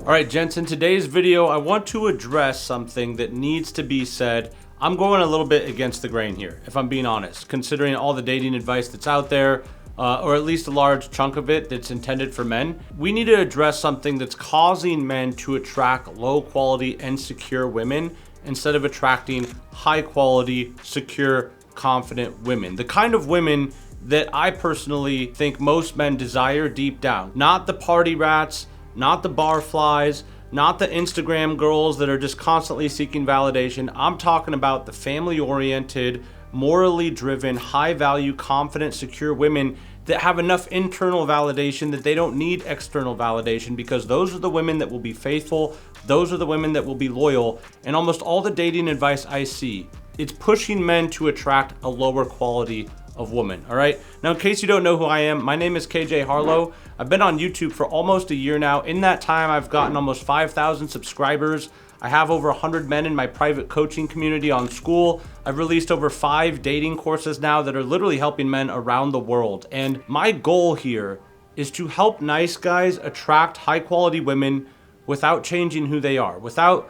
All right, gents, in today's video, I want to address something that needs to be said. I'm going a little bit against the grain here, if I'm being honest, considering all the dating advice that's out there, or at least a large chunk of it that's intended for men. We need to address something that's causing men to attract low quality and secure women instead of attracting high quality, secure, confident women. The kind of women that I personally think most men desire deep down. Not the party rats, not the bar flies, not the Instagram girls that are just constantly seeking validation. I'm talking about the family-oriented, morally driven, high-value, confident, secure women that have enough internal validation that they don't need external validation, because those are the women that will be faithful, those are the women that will be loyal. And almost all the dating advice I see, it's pushing men to attract a lower quality of woman. All right, now in case you don't know who I am, my name is KJ Harlow. I've been on YouTube for almost a year now. In that time, I've gotten almost 5,000 subscribers. I have over 100 men in my private coaching community on Skool. I've released over 5 dating courses now that are literally helping men around the world. And my goal here is to help nice guys attract high quality women without changing who they are, without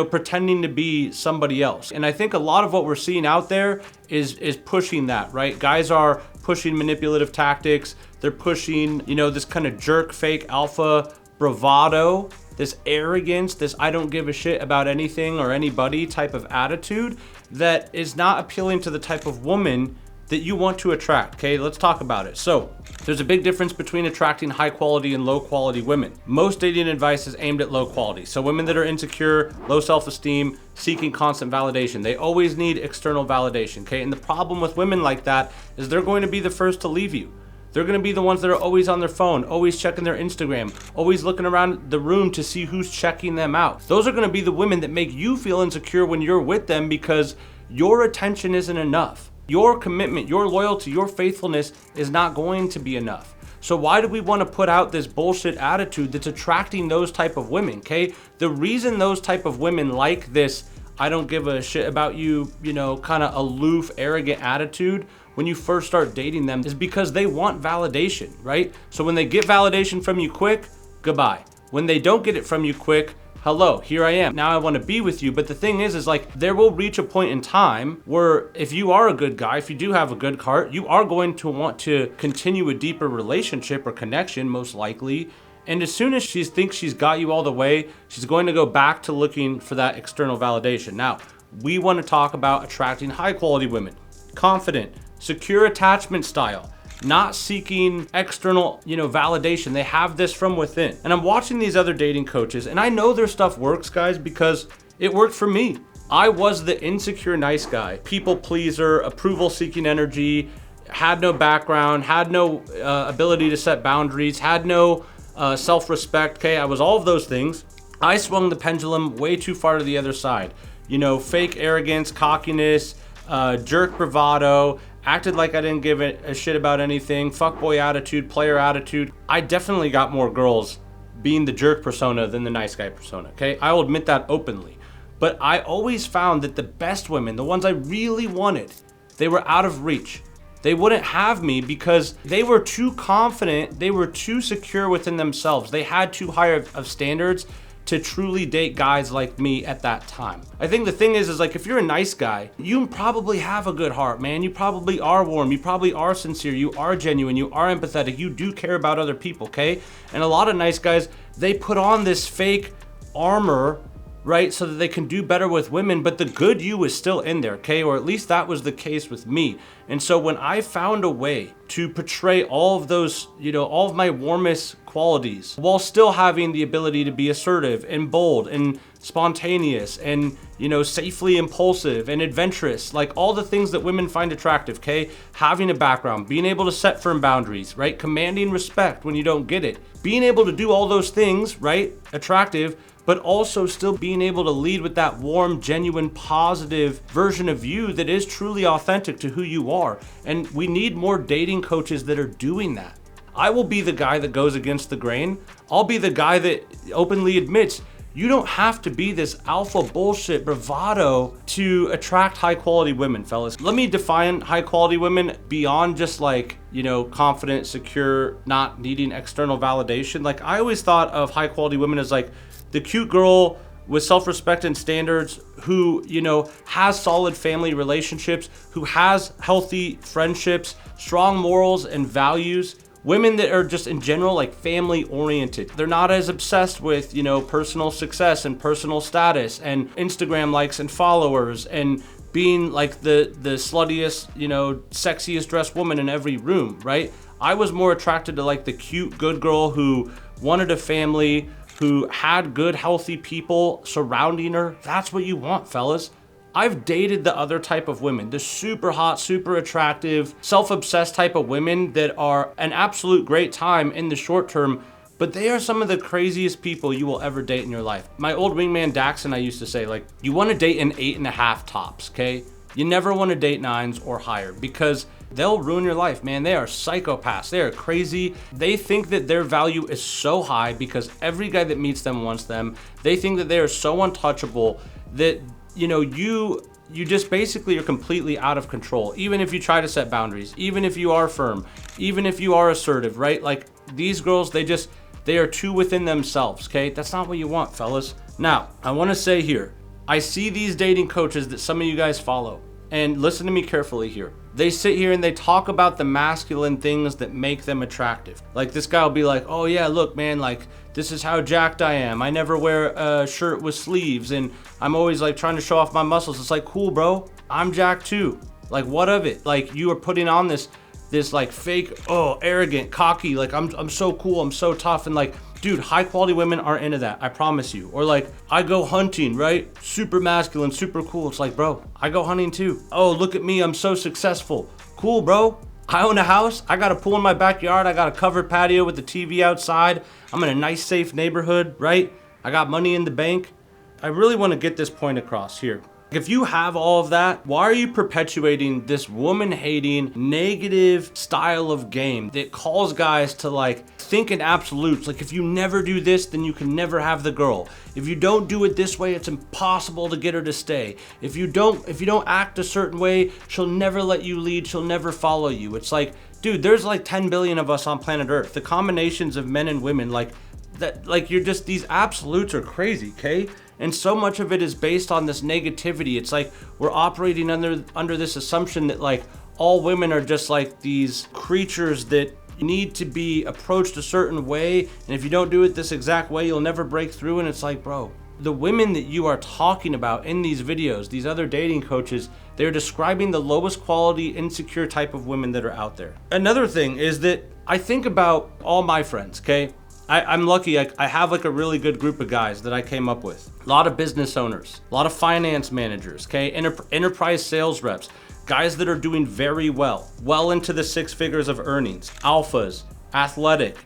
pretending to be somebody else. And I think a lot of what we're seeing out there is pushing that, right? Guys are pushing manipulative tactics. They're pushing, this kind of jerk, fake alpha bravado, this arrogance, this I don't give a shit about anything or anybody type of attitude that is not appealing to the type of woman that you want to attract. Okay, let's talk about it. So there's a big difference between attracting high quality and low quality women. Most dating advice is aimed at low quality. So women that are insecure, low self-esteem, seeking constant validation. They always need external validation. Okay, and the problem with women like that is they're going to be the first to leave you. They're going to be the ones that are always on their phone, always checking their Instagram, always looking around the room to see who's checking them out. Those are going to be the women that make you feel insecure when you're with them, because your attention isn't enough. Your commitment, your loyalty, your faithfulness is not going to be enough. So why do we want to put out this bullshit attitude that's attracting those type of women, okay? The reason those type of women like this I don't give a shit about you, kind of aloof, arrogant attitude when you first start dating them is because they want validation, right? So when they get validation from you quick, goodbye. When they don't get it from you quick, hello, here I am. Now I want to be with you. But the thing is like there will reach a point in time where if you are a good guy, if you do have a good heart, you are going to want to continue a deeper relationship or connection, most likely. And as soon as she thinks she's got you all the way, she's going to go back to looking for that external validation. Now, we want to talk about attracting high quality women, confident, secure attachment style, not seeking external, validation. They have this from within. And I'm watching these other dating coaches, and I know their stuff works, guys, because it worked for me. I was the insecure nice guy, people pleaser, approval seeking energy, had no background, had no ability to set boundaries, had no self-respect. Okay, I was all of those things. I swung the pendulum way too far to the other side. Fake arrogance, cockiness, jerk bravado, acted like I didn't give a shit about anything, fuckboy attitude, player attitude. I definitely got more girls being the jerk persona than the nice guy persona, okay? I will admit that openly. But I always found that the best women, the ones I really wanted, they were out of reach. They wouldn't have me because they were too confident, they were too secure within themselves. They had too high of standards to truly date guys like me at that time. I think the thing is like if you're a nice guy, you probably have a good heart, man. You probably are warm, you probably are sincere, you are genuine, you are empathetic, you do care about other people, okay? And a lot of nice guys, they put on this fake armor, right, so that they can do better with women, but the good you is still in there, okay? Or at least that was the case with me. And so when I found a way to portray all of those, all of my warmest qualities while still having the ability to be assertive and bold and spontaneous and, safely impulsive and adventurous, like all the things that women find attractive, okay? Having a background, being able to set firm boundaries, right? Commanding respect when you don't get it. Being able to do all those things, right? Attractive, but also still being able to lead with that warm, genuine, positive version of you that is truly authentic to who you are. And we need more dating coaches that are doing that. I will be the guy that goes against the grain. I'll be the guy that openly admits, You don't have to be this alpha bullshit bravado to attract high quality women, fellas. Let me define high quality women beyond just like, you know, confident, secure, not needing external validation. Like, I always thought of high quality women as like the cute girl with self-respect and standards who, you know, has solid family relationships, who has healthy friendships, strong morals and values. Women that are just in general like family oriented. They're not as obsessed with, you know, personal success and personal status and Instagram likes and followers and being like the sluttiest, you know, sexiest dressed woman in every room, right? I was more attracted to like the cute, good girl who wanted a family, who had good, healthy people surrounding her. That's what you want, fellas. I've dated the other type of women, the super hot, super attractive, self-obsessed type of women that are an absolute great time in the short term, but they are some of the craziest people you will ever date in your life. My old wingman Dax and I used to say, like, you want to date an 8.5 tops, okay? You never want to date 9s or higher because they'll ruin your life, man. They are psychopaths. They are crazy. They think that their value is so high because every guy that meets them wants them. They think that they are so untouchable that, you know, you just basically are completely out of control. Even if you try to set boundaries, even if you are firm, even if you are assertive, right? Like, these girls, they are too within themselves, okay? That's not what you want, fellas. Now, I want to say here, I see these dating coaches that some of you guys follow, and listen to me carefully here. They sit here and they talk about the masculine things that make them attractive. Like, this guy will be like, oh yeah, look, man, like, this is how jacked I am. I never wear a shirt with sleeves and I'm always like trying to show off my muscles. It's like, cool, bro. I'm jacked too. Like, what of it? Like, you are putting on this like fake, arrogant, cocky, like I'm so cool, I'm so tough. And like, dude, high quality women aren't into that, I promise you. Or like, I go hunting, right? Super masculine, super cool. It's like, bro, I go hunting too. Oh, look at me, I'm so successful. Cool, bro. I own a house, I got a pool in my backyard, I got a covered patio with the TV outside, I'm in a nice, safe neighborhood, right? I got money in the bank. I really want to get this point across here. If you have all of that, why are you perpetuating this woman-hating, negative style of game that calls guys to like think in absolutes? Like, if you never do this, then you can never have the girl. If you don't do it this way, it's impossible to get her to stay. If you don't act a certain way, she'll never let you lead, she'll never follow you. It's like, dude, there's like 10 billion of us on planet Earth. The combinations of men and women, like that, like, you're just, these absolutes are crazy, okay? And so much of it is based on this negativity. It's like we're operating under this assumption that like all women are just like these creatures that need to be approached a certain way, and if you don't do it this exact way, you'll never break through. And it's like, bro, the women that you are talking about in these videos, these other dating coaches, they're describing the lowest quality, insecure type of women that are out there. Another thing is that I think about all my friends, okay? I'm lucky, I have like a really good group of guys that I came up with. A lot of business owners, a lot of finance managers, okay? Enterprise sales reps, guys that are doing very well into the 6 figures of earnings, alphas, athletic,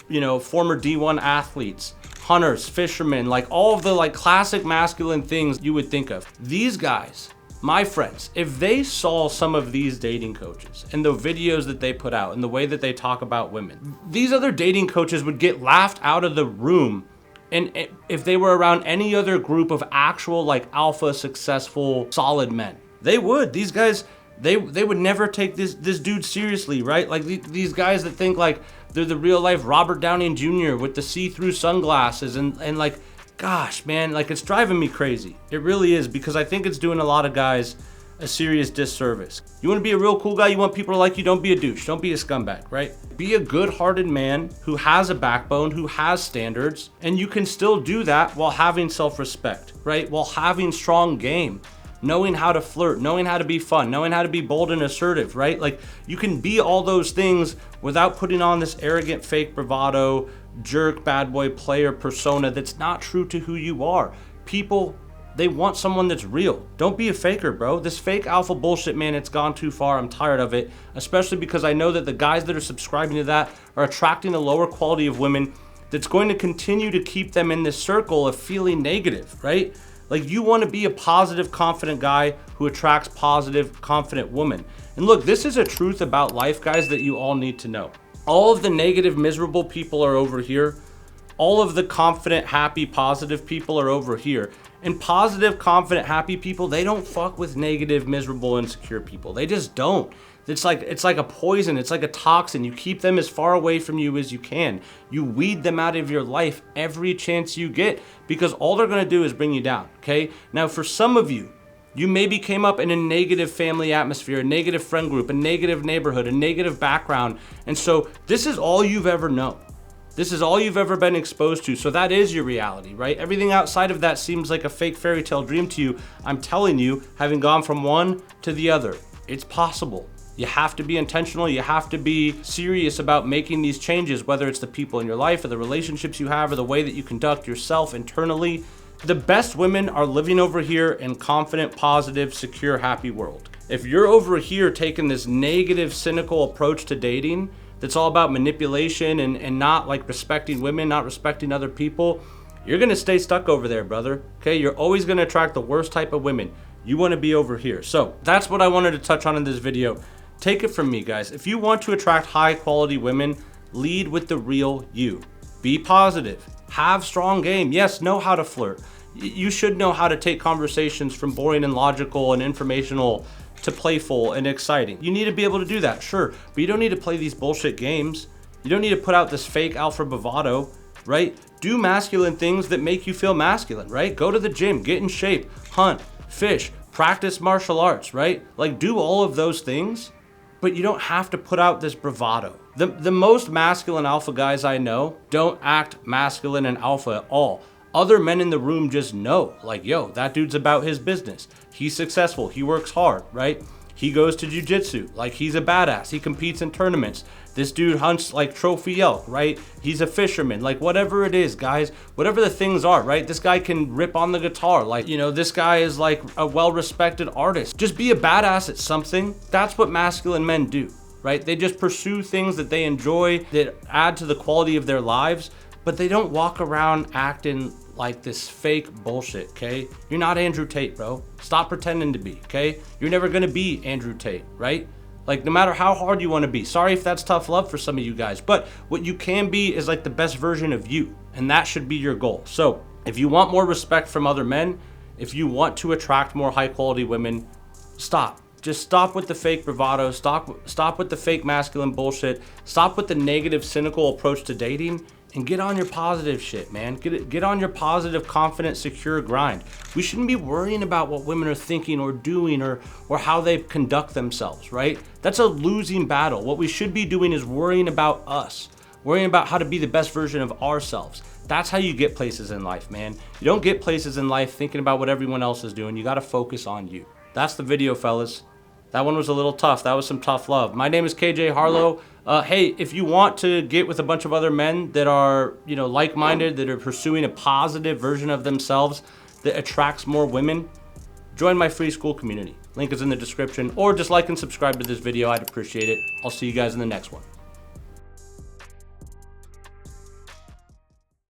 you know, former D1 athletes, hunters, fishermen, like all of the like classic masculine things you would think of. These guys, my friends, if they saw some of these dating coaches and the videos that they put out and the way that they talk about women, these other dating coaches would get laughed out of the room. And if they were around any other group of actual like alpha, successful, solid men, they would. These guys, they would never take this dude seriously, right? Like these guys that think like they're the real life Robert Downey Jr. with the see-through sunglasses and like, gosh, man, like, it's driving me crazy. It really is, because I think it's doing a lot of guys a serious disservice. You want to be a real cool guy, you want people to like you, don't be a douche, don't be a scumbag, right? Be a good-hearted man who has a backbone, who has standards, and you can still do that while having self-respect, right? While having strong game, knowing how to flirt, knowing how to be fun, knowing how to be bold and assertive, right? Like, you can be all those things without putting on this arrogant, fake bravado, jerk, bad boy player persona that's not true to who you are. People, they want someone that's real. Don't be a faker, bro. This fake alpha bullshit, man, it's gone too far. I'm tired of it, especially because I know that the guys that are subscribing to that are attracting a lower quality of women that's going to continue to keep them in this circle of feeling negative, right? Like, you want to be a positive, confident guy who attracts positive, confident women. And look, this is a truth about life, guys, that you all need to know. All of the negative, miserable people are over here. All of the confident, happy, positive people are over here. And positive, confident, happy people, they don't fuck with negative, miserable, insecure people. They just don't. It's like a poison. It's like a toxin. You keep them as far away from you as you can. You weed them out of your life every chance you get, because all they're gonna do is bring you down, okay? Now, for some of you, you maybe came up in a negative family atmosphere, a negative friend group, a negative neighborhood, a negative background. And so this is all you've ever known. This is all you've ever been exposed to. So that is your reality, right? Everything outside of that seems like a fake fairy tale dream to you. I'm telling you, having gone from one to the other, it's possible. You have to be intentional. You have to be serious about making these changes, whether it's the people in your life or the relationships you have or the way that you conduct yourself internally. The best women are living over here in confident, positive, secure, happy world. If you're over here taking this negative, cynical approach to dating, that's all about manipulation and not like respecting women, not respecting other people, you're gonna stay stuck over there, brother. Okay, you're always gonna attract the worst type of women. You wanna be over here. So that's what I wanted to touch on in this video. Take it from me, guys. If you want to attract high quality women, lead with the real you. Be positive, have strong game. Yes, know how to flirt. You should know how to take conversations from boring and logical and informational to playful and exciting. You need to be able to do that, sure, but you don't need to play these bullshit games. You don't need to put out this fake alpha bravado, right? Do masculine things that make you feel masculine, right? Go to the gym, get in shape, hunt, fish, practice martial arts, right? Like, do all of those things, but you don't have to put out this bravado. The most masculine alpha guys I know don't act masculine and alpha at all. Other men in the room just know, like, yo, that dude's about his business. He's successful, he works hard, right? He goes to jujitsu, like he's a badass. He competes in tournaments. This dude hunts like trophy elk, right? He's a fisherman, like whatever it is, guys, whatever the things are, right? This guy can rip on the guitar. Like, you know, this guy is like a well-respected artist. Just be a badass at something. That's what masculine men do, right? They just pursue things that they enjoy, that add to the quality of their lives, but they don't walk around acting like this fake bullshit, okay? You're not Andrew Tate, bro. Stop pretending to be, okay? You're never gonna be Andrew Tate, right? Like, no matter how hard you wanna be. Sorry if that's tough love for some of you guys, but what you can be is like the best version of you, and that should be your goal. So if you want more respect from other men, if you want to attract more high quality women, stop. Just stop with the fake bravado, stop with the fake masculine bullshit, stop with the negative, cynical approach to dating, and get on your positive shit, man. Get on your positive, confident, secure grind. We shouldn't be worrying about what women are thinking or doing or how they conduct themselves, right? That's a losing battle. What we should be doing is worrying about us, worrying about how to be the best version of ourselves. That's how you get places in life, man. You don't get places in life thinking about what everyone else is doing. You gotta focus on you. That's the video, fellas. That one was a little tough. That was some tough love. My name is KJ Harlow. Hey, if you want to get with a bunch of other men that are, you know, like-minded, that are pursuing a positive version of themselves that attracts more women, join my free Skool community. Link is in the description, or just like and subscribe to this video. I'd appreciate it. I'll see you guys in the next one.